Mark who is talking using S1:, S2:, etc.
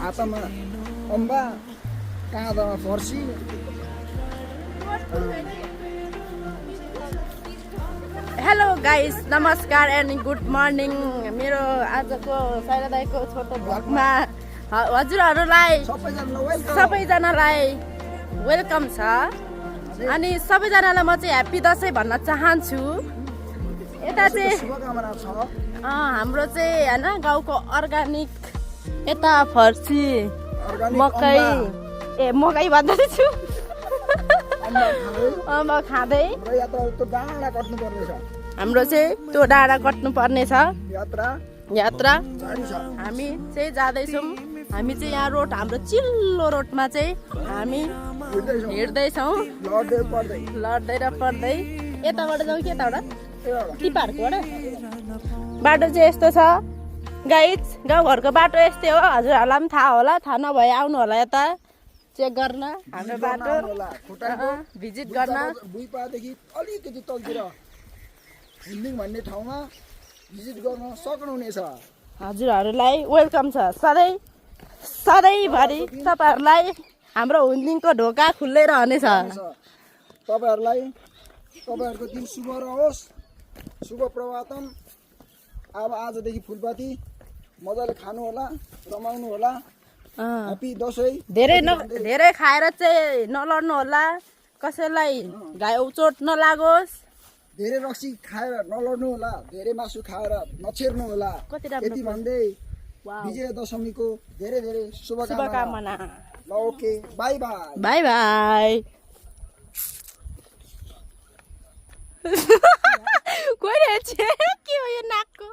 S1: हातमा अम्बा काँधमा फर्सी
S2: हेलो गाइस नमस्कार एन्ड गुड मर्निङ मेरो आजको साइरा दाइको छोटो भ्लगमा हजुरहरूलाई सबैजनालाई वेलकम छ अनि सबैजनालाई म चाहिँ ह्याप्पी दसैँ भन्न चाहन्छु। यता चाहिँ
S1: शुभकामना छ
S2: हाम्रो चाहिँ हैन गाउँको अर्गानिक यता फर्सी मकै मकै भन्दैछु अम्बा खाँदै हाम्रो चाहिँ त्यो डाँडा कट्नु पर्ने छ यात्रा हामी चाहिँ जाँदैछौँ। हामी चाहिँ यहाँ रोड हाम्रो चिल्लो रोडमा चाहिँ हामी हिँड्दैछौँ लड्दै र पढ्दै। यताबाट जाउँ कि यताबाट टिपाहरूकोबाट बाटो चाहिँ यस्तो छ गाइज। गाउँघरको बाटो यस्तै हो, हजुरहरूलाई पनि थाहा होला, थाहा नभए आउनु होला यता चेक गर्न हाम्रो बाटो भिजिट गर्न।
S1: भुइँपादेखि अलिकति तलतिर हिन्दिङ भन्ने ठाउँमा भिजिट गर्न सक्नुहुनेछ।
S2: हजुरहरूलाई वेलकम छ सधैँभरि तपाईँहरूलाई हाम्रो हुन्दिङको ढोका खुल्लै रहनेछ।
S1: तपाईँहरूको दिन शुभ रहोस्, शुभ प्रभातम। अब आजदेखि फुलपाती मजाले खानु होला, रमाउनु होला। ह्याप्पी दसैँ।
S2: धेरै खाएर चाहिँ नलड्नु होला, कसैलाई घाउ चोट नलागोस्।
S1: धेरै रक्सी खाएर नलड्नु होला, धेरै मासु खाएर नछेर्नु होला। यति भन्दै विजय दशमीको धेरै धेरै शुभकामना। ल okay, by by.
S2: By by. के हो यो नाकको?